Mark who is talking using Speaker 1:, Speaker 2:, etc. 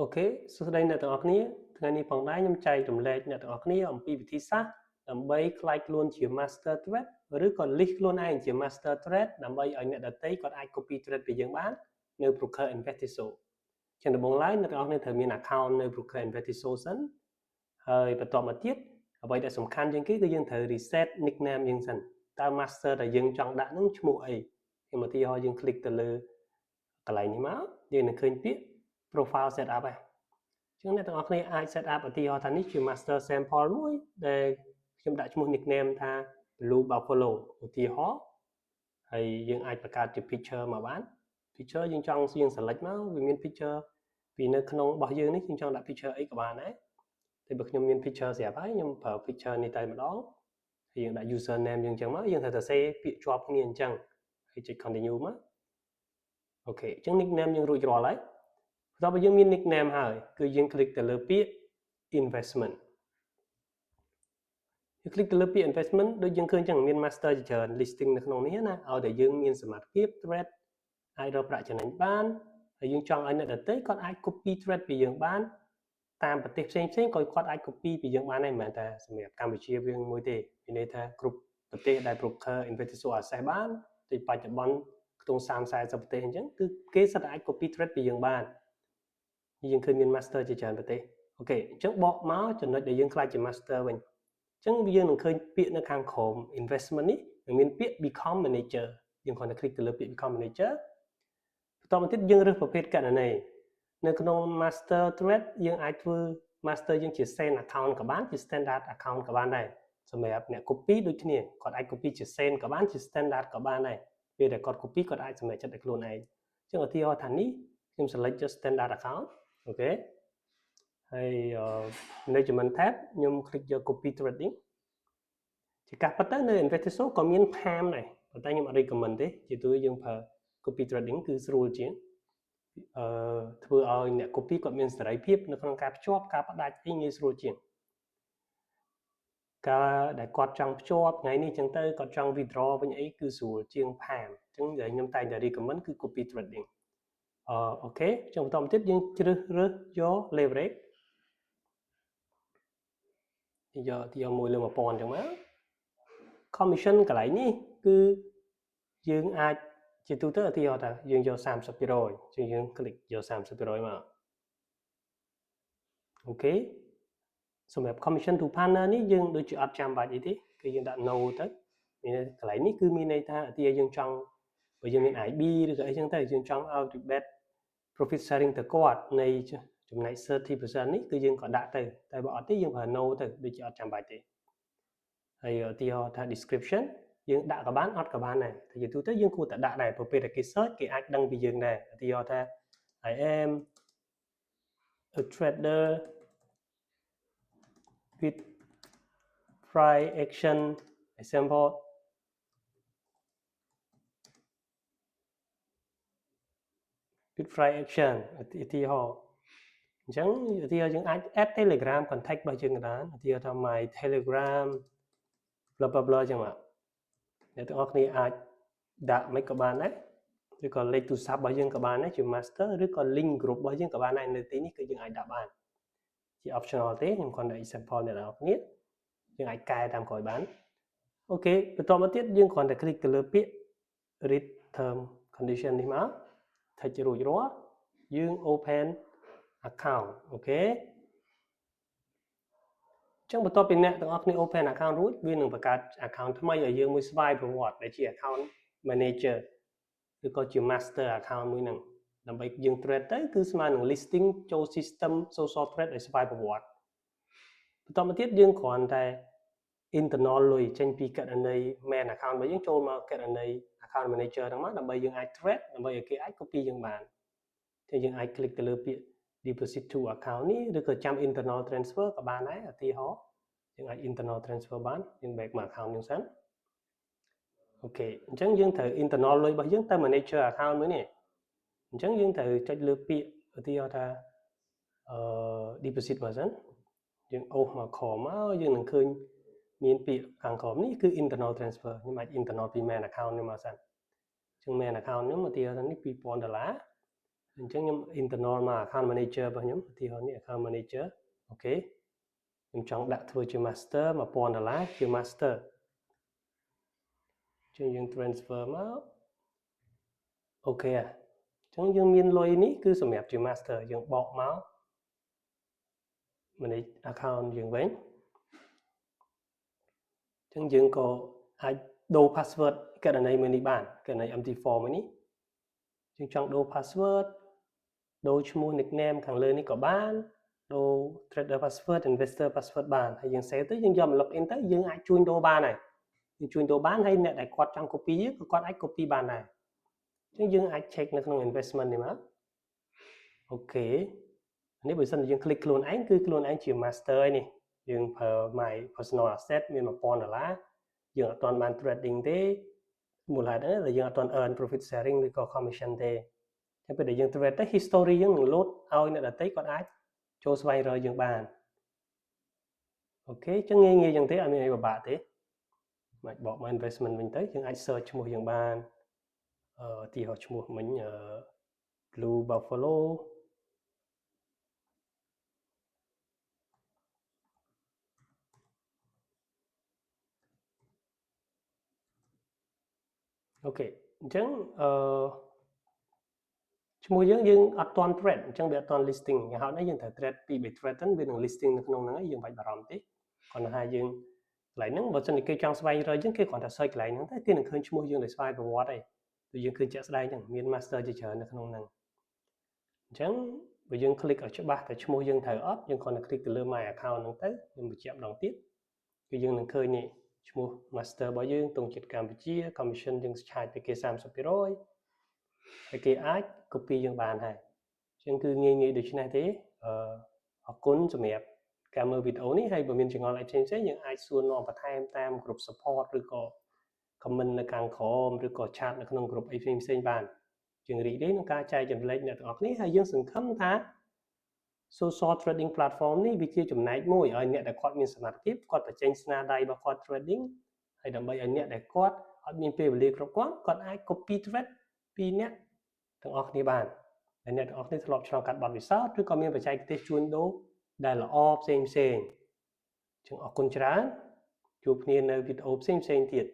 Speaker 1: អូខេសួស្តីអ្នកទាំងអស់គ្នាថ្ងៃនេះផងដែរខ្ញុំចែករំលែកអ្នកទាំងអស់គ្នាអំពីវិធីសាស្ត្រដើម្បីក្លាយខ្លួនជា Master Thread ឬក៏ list ខ្លួនឯងជា Master Thread ដើម្បីឲ្យអ្នកដទៃគាត់អាច copy thread ពីយើងបាននៅ Broker Investiso ចឹងដំបូងឡើយអ្នកទាំងអស់គ្នាត្រូវមាន account នៅ Broker Investiso សិនហើយបន្ទាប់មកទៀតអ្វីដែលសំខាន់ជាងគេគឺយើងត្រូវ reset nickname យើងសិនតើ master ដែលយើងចង់ដាក់នោះឈ្មោះអីខ្ញុំឧទាហរណ៍យើង click ទៅលើកន្លែងនេះមកយើងនឹងឃើញពាក្យ profile setup ហើយចឹងអ្នកទាំងអស់គ្នាអាច set up ឧទាហរណ៍ថានេះជា master sample មួយដែលខ្ញុំដាក់ឈ្មោះ nickname ថា blue buffalo ឧទាហរណ៍ហើយយើងអាចបង្កើតជា picture មកបាន picture យើងចង់យើង select មកវាមាន picture ពីនៅក្នុងរបស់យើងនេះខ្ញុំចង់ដាក់ picture អីក៏បានដែរតែបើខ្ញុំមាន picture ស្រាប់ហើយខ្ញុំប្រើ picture នេះទៅម្ដងហើយយើងដាក់ user name យើងអញ្ចឹងមកយើងត្រូវតែសេពាក្យជាប់គ្នាអញ្ចឹងហើយចុច continue មកអូខេអញ្ចឹង nickname យើងរួចរាល់ហើយបន្ទាប់មកយើងមាន nickname ហើយគឺយើង click ទៅលើពាក្យ investment យើង click ទៅលើពាក្យ investment ដូចយើងឃើញអញ្ចឹងមាន master ជាច្រើន listing នៅក្នុងនេះណាឲ្យតែយើងមានសមត្ថភាព thread អាចរកប្រាក់ចំណេញបានហើយយើងចង់ឲ្យអ្នកដទៃគាត់អាច copy thread ពីយើងបានតាមប្រទេសផ្សេងៗក៏គាត់អាច copy ពីយើងបានដែរមិនមែនតែសម្រាប់កម្ពុជាយើងមួយទេមានន័យថាគ្រប់ប្រទេសដែល broker Investiso access បានដូចបច្ចុប្បន្នខ្ទង់30-40ប្រទេសអញ្ចឹងគឺគេសិតតែអាច copy thread ពីយើងបានយើងឃើញមាន master ជាច្រើនប្រទេសអូខេអញ្ចឹងបកមកចំណុចដែលយើងខ្លាចជា master វិញអញ្ចឹងយើងនឹងឃើញពាក្យនៅខាងក្រោម investment នេះនឹងមានពាក្យ become manager យើងគ្រាន់តែ click ទៅលើពាក្យ become manager បន្តមកទៀតយើងរើសប្រភេទកណន័យនៅក្នុង master thread យើងអាចធ្វើ master យើងជា send account ក៏បានជា standard account ក៏បានដែរសម្រាប់អ្នក copy ដូចគ្នាគាត់អាច copy ជា send ក៏បានជា standard ក៏បានដែរពេលដែលគាត់ copy គាត់អាចសម្រេចចិត្តឲ្យខ្លួនឯងអញ្ចឹងឧទាហរណ៍ថានេះខ្ញុំ select ជា standard account អូខេហើយ management tab ខ្ញុំ click យក copy threading ជាការពិតទៅនៅ Investiso ក៏មាន PAM ដែរប៉ុន្តែខ្ញុំអត់ recommend ទេជាទូទៅយើងប្រើ copy threading គឺស្រួលជាងធ្វើឲ្យអ្នក copy គាត់មានសេរីភាពនៅក្នុងការភ្ជាប់ការផ្ដាច់អីងាយស្រួលជាងការដែលគាត់ចង់ភ្ជាប់ថ្ងៃនេះចឹងទៅគាត់ចង់ withdraw វិញអីគឺស្រួលជាង PAM អញ្ចឹងដែលខ្ញុំតែងតែ recommend គឺ copy threading អូខេចុងបន្តទៀតយើងជ្រើសរើសយក leverage យក1លើ1000អញ្ចឹងមក commission កន្លែងនេះគឺយើងអាចជាទូទៅឧទាហរណ៍ថាយើងយក 30% ជាងយើង click យក 30% មកអូខេសម្រាប់ commission to partner នេះយើងដូចជាអត់ចាំបាច់អីទេគឺយើងដាក់ no ទៅមានកន្លែងនេះគឺមានន័យថាឧទាហរណ៍យើងចង់បើយើងមាន IB ឬក៏អីចឹងទៅយើងចង់ឲ្យ rebate profit sharing ទៅគាត់នៃចំណែក 30% នេះគឺយើងក៏ដាក់ទៅតែបើអត់ទេយើងប្រើ no ទៅដូចជាអត់ចាំបាច់ទេហើយឧទាហរណ៍ថា description យើងដាក់ក៏បានអត់ក៏បានដែរតែជាទូទៅយើងគួរតែដាក់ដែរព្រោះពេលតែគេ search គេអាចដឹងពីយើងដែរឧទាហរណ៍ថា I am a trader with price action example with price action ឧទាហរណ៍អញ្ចឹងឧទាហរណ៍យើងអាច add Telegram contact របស់យើងក៏បានឧទាហរណ៍ថា my Telegram blah blah blah អញ្ចឹងមកអ្នកទាំងអស់គ្នាអាចដាក់មិនក៏បានដែរឬក៏លេខទូរស័ព្ទរបស់យើងក៏បានដែរជា master ឬក៏ link group របស់យើងក៏បានដែរនៅទីនេះគឺយើងអាចដាក់បានជា optional ទេខ្ញុំគ្រាន់តែ example អ្នកទាំងអស់គ្នាយើងអាចកែតាមក្រោយបានអូខេបន្តមកទៀតយើងគ្រាន់តែ click ទៅលើពាក្យ read term condition នេះមកថុចរួចរាល់យើង open account អូខេចឹងបន្ទាប់ពីអ្នកទាំងអស់គ្នា open account រួចវានឹងបង្កើត account ថ្មីឲ្យយើងមួយស្វ័យប្រវត្តិដែលជា account manager ឬក៏ជា master account មួយហ្នឹងដើម្បីយើង trade ទៅគឺស្មើនឹង listing ចូល system social trade ឲ្យស្វ័យប្រវត្តិបន្តមកទៀតយើងគ្រាន់តែ internal លុយចេញពីកណន័យ main account របស់យើងចូលមកកណន័យ account manager ហ្នឹងមកដើម្បីយើងអាច trade ដើម្បីឲ្យគេអាច copy យើងបានតែយើងអាច click ទៅលើពាក្យ deposit to account នេះឬក៏ចាំ internal transfer ក៏បានដែរឧទាហរណ៍យើងអាច internal transfer បានយើង back មក account យើងសិនអូខេអញ្ចឹងយើងត្រូវ internal លុយរបស់យើងទៅ manager account មួយនេះអញ្ចឹងយើងត្រូវចុចលើពាក្យឧទាហរណ៍ថាdeposit មកសិនយើងអូសមកក្រោមមកយើងនឹងឃើញមានពាក្យខាងក្រោមនេះគឺ internal transfer ខ្ញុំអាច internal ពី main account នេះមកសិនអញ្ចឹង main account ខ្ញុំឧទាហរណ៍ថានេះ $2000 អញ្ចឹងខ្ញុំ internal មក account manager របស់ខ្ញុំឧទាហរណ៍នេះ account manager អូខេខ្ញុំចង់ដាក់ធ្វើជា master $1000 ជា master អញ្ចឹងយើង transfer មកអូខេអញ្ចឹងយើងមានលុយនេះគឺសម្រាប់ជា master យើងបកមក manage account យើងវិញអញ្ចឹងយើងក៏អាចដូរ password ករណីមួយនេះបានករណី MT4 មួយនេះយើងចង់ដូរ password ដូរឈ្មោះ nickname ខាងលើនេះក៏បានដូរ trader password investor password បានហើយយើង save ទៅយើងយកមក login ទៅយើងអាចជួញដូរបានហើយយើងជួញដូរបានហើយអ្នកដែលគាត់ចង់ copy ក៏គាត់អាច copy បានដែរអញ្ចឹងយើងអាច check នៅក្នុង investment នេះមកអូខេនេះបើសិនជាយើង click ខ្លួនឯងគឺខ្លួនឯងជា master ឯនេះយើងប្រើ my personal asset មាន$1000យើងអត់ទាន់បាន trading ទេមូលហេតុហ្នឹងយើងអត់ទាន់ earn profit sharing ឬក៏ commission ទេតែពេលដែលយើង trade ទៅ history យើងនឹង load ឲ្យអ្នកដទៃគាត់អាចចូលស្វែងរកយើងបានអូខេអញ្ចឹងងាយៗអញ្ចឹងទេអត់មានអីពិបាកទេមកបកមក investment វិញទៅយើងអាច search ឈ្មោះយើងបានទីហោឈ្មោះមិញBlue Buffaloអូខេអញ្ចឹងឈ្មោះយើងអត់ទាន់ trade អញ្ចឹងវាអត់ទាន់ listing គេហៅថាយើងត្រូវ trade ពី 3 trade ទៅវានឹង listing នៅក្នុងហ្នឹងហើយយើងមិនបាច់បារម្ភទេគាត់ថាយើងកន្លែងហ្នឹងបើសិនជាគេចង់ស្វែងរកយើងគេគ្រាន់តែ search កន្លែងហ្នឹងតែគេនឹងឃើញឈ្មោះយើងដោយស្វ័យប្រវត្តិហើយគឺយើងឃើញជាក់ស្ដែងហ្នឹងមាន master ជាច្រើននៅក្នុងហ្នឹងអញ្ចឹងបើយើង click ឲ្យច្បាស់តែឈ្មោះយើងត្រូវអត់យើងគ្រាន់តែ click ទៅលើ my account ហ្នឹងទៅខ្ញុំបញ្ជាក់ម្ដងទៀតគឺយើងនឹងឃើញនេះឈ្មោះ master របស់យើងទង់ជាតិកម្ពុជា commission យើងឆាយពីគេ 30% ហើយគេអាច copy យើងបានហើយអញ្ចឹងគឺងាយៗដូច្នេះទេអរគុណសម្រាប់ការមើលវីដេអូនេះហើយបើមានចម្ងល់អីផ្សេងៗយើងអាចសួរនាំបន្ថែមតាម group support ឬក៏ comment នៅខាងក្រោមឬក៏ chat នៅក្នុង group អីផ្សេងៗបានយើងរីករាយនឹងការចែករំលែកអ្នកទាំងអស់គ្នាហើយយើងសង្ឃឹមថា social trading platform នេះវាជាចំណែកមួយឲ្យអ្នកដែលគាត់មានសមត្ថភាពគាត់បញ្ចេញស្នាដៃរបស់គាត់ trading ហើយដើម្បីឲ្យអ្នកដែលគាត់អត់មានពេលវេលាគ្រប់គ្រាន់គាត់អាច copy trade ពីអ្នកទាំងអស់គ្នាបានហើយអ្នកទាំងអស់គ្នាធ្លាប់ឆ្លងកាត់បទពិសោធន៍ឬក៏មានបច្ចេកទេសជួញដូរដែលល្អផ្សេងៗអញ្ចឹងអរគុណច្រើនជួបគ្នានៅវីដេអូផ្សេងៗទៀត